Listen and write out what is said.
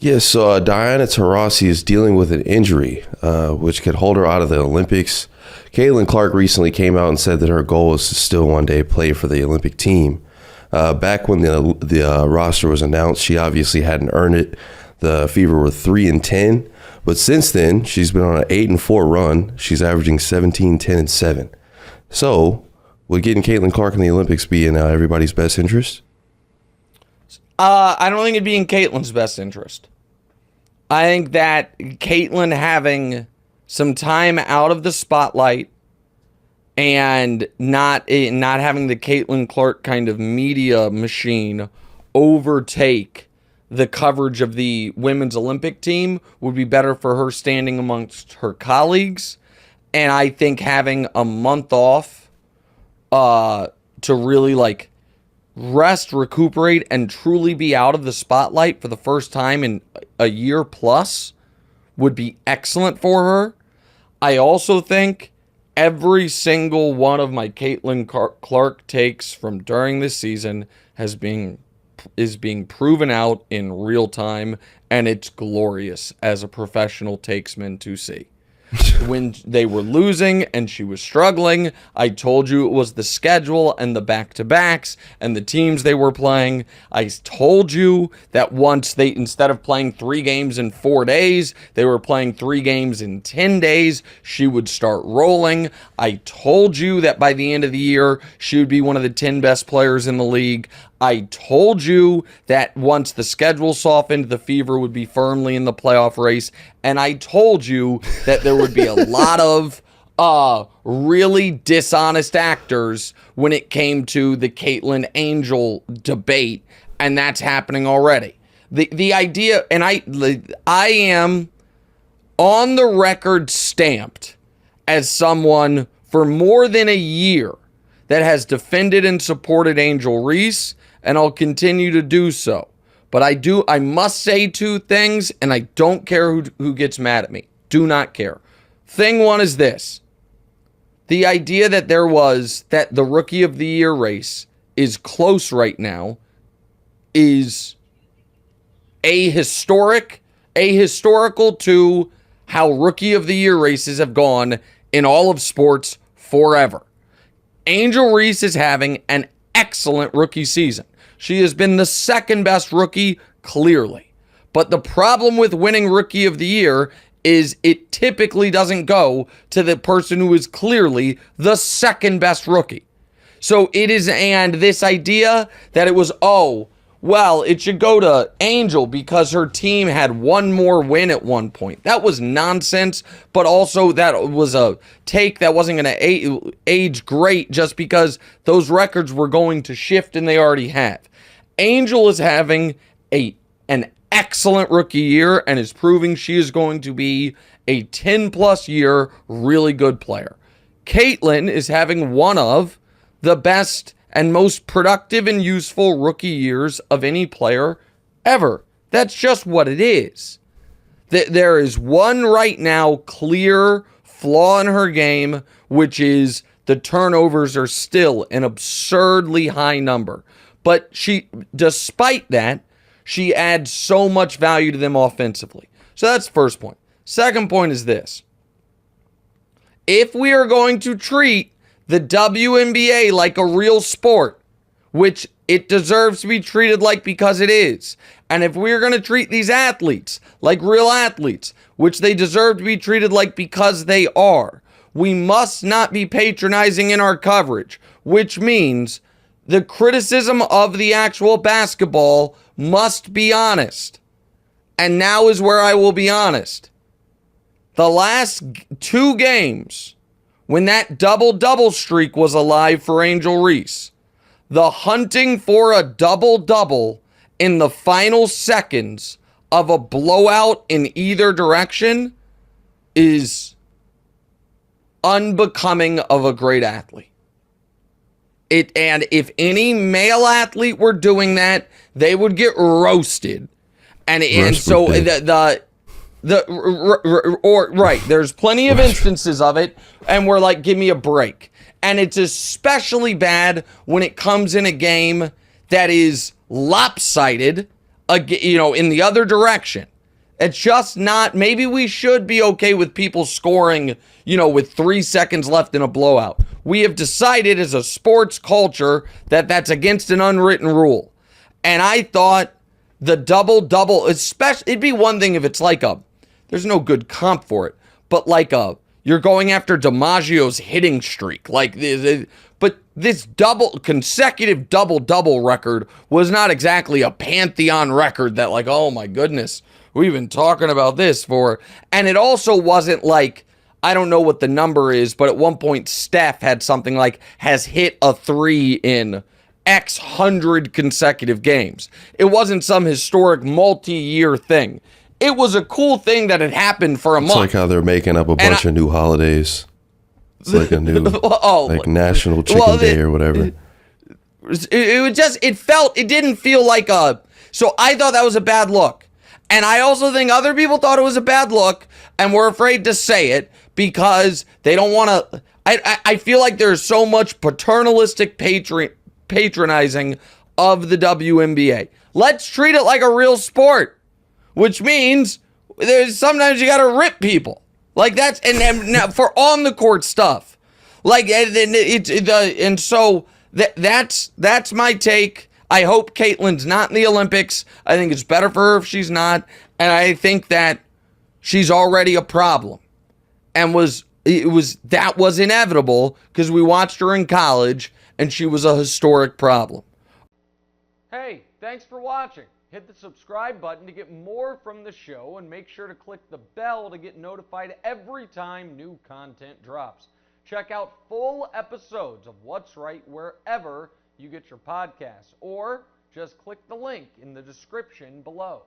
Yes, so Diana Taurasi is dealing with an injury, which could hold her out of the Olympics. Caitlin Clark recently came out and said that her goal is to still one day play for the Olympic team. Back when the roster was announced, she obviously hadn't earned it. The Fever were 3-10, but since then she's been on an 8-4 run. She's averaging 17, 10, and 7. So, would getting Caitlin Clark in the Olympics be in everybody's best interest? I don't think it'd be in Caitlin's best interest. I think that Caitlin having some time out of the spotlight and not having the Caitlin Clark kind of media machine overtake the coverage of the women's Olympic team would be better for her standing amongst her colleagues. And I think having a month off to really rest, recuperate, and truly be out of the spotlight for the first time in a year plus would be excellent for her. I also think every single one of my Caitlin Clark takes from during this season is being proven out in real time, and it's glorious as a professional takesman to see. When they were losing and she was struggling, I told you it was the schedule and the back-to-backs and the teams they were playing. I told you that once they, instead of playing 3 games in 4 days, they were playing 3 games in 10 days, she would start rolling. I told you that by the end of the year, she would be one of the 10 best players in the league. I told you that once the schedule softened, the Fever would be firmly in the playoff race. And I told you that there would be a lot of really dishonest actors when it came to the Caitlin Angel debate. And that's happening already. The idea, and I am on the record stamped as someone for more than a year that has defended and supported Angel Reese, and I'll continue to do so. But I must say 2 things, and I don't care who gets mad at me. Do not care. Thing 1 is this. The idea that that the Rookie of the Year race is close right now is historical to how Rookie of the Year races have gone in all of sports forever. Angel Reese is having an excellent rookie season. She has been the second best rookie, clearly. But the problem with winning Rookie of the Year is it typically doesn't go to the person who is clearly the second best rookie. So it is, and this idea that it was, it should go to Angel because her team had one more win at one point. That was nonsense, but also that was a take that wasn't going to age great just because those records were going to shift and they already have. Angel is having an excellent rookie year and is proving she is going to be a 10-plus year really good player. Caitlin is having one of the best and most productive and useful rookie years of any player ever. That's just what it is. There is one right now clear flaw in her game, which is the turnovers are still an absurdly high number. But despite that, she adds so much value to them offensively. So that's the first point. Second point is this. If we are going to treat the WNBA like a real sport, which it deserves to be treated like because it is, and if we're going to treat these athletes like real athletes, which they deserve to be treated like because they are, we must not be patronizing in our coverage, which means the criticism of the actual basketball must be honest. And now is where I will be honest. The last 2 games, when that double-double streak was alive for Angel Reese, the hunting for a double-double in the final seconds of a blowout in either direction is unbecoming of a great athlete. And if any male athlete were doing that, they would get roasted. And so there's plenty of instances of it, and we're like, give me a break. And it's especially bad when it comes in a game that is lopsided, in the other direction. It's just not. Maybe we should be okay with people scoring, with 3 seconds left in a blowout. We have decided as a sports culture that that's against an unwritten rule. And I thought the double-double, especially, it'd be one thing if it's like there's no good comp for it, but you're going after DiMaggio's hitting streak. But this consecutive double-double record was not exactly a pantheon record that oh my goodness, we've been talking about this for. And it also wasn't I don't know what the number is, but at one point Steph had something has hit a 3 in X hundred consecutive games. It wasn't some historic multi-year thing. It was a cool thing that had happened for a month. It's like how they're making up a bunch of new holidays. It's like a new National Chicken Day or whatever. It didn't feel like so I thought that was a bad look. And I also think other people thought it was a bad look and were afraid to say it because they don't want to. I feel like there's so much paternalistic patronizing of the WNBA. Let's treat it like a real sport, which means sometimes you got to rip people. That's and for on the court stuff. That's my take. I hope Caitlin's not in the Olympics. I think it's better for her if she's not. And I think that she's already a problem. And that was inevitable because we watched her in college and she was a historic problem. Hey, thanks for watching. Hit the subscribe button to get more from the show and make sure to click the bell to get notified every time new content drops. Check out full episodes of What's Right wherever you get your podcasts, or just click the link in the description below.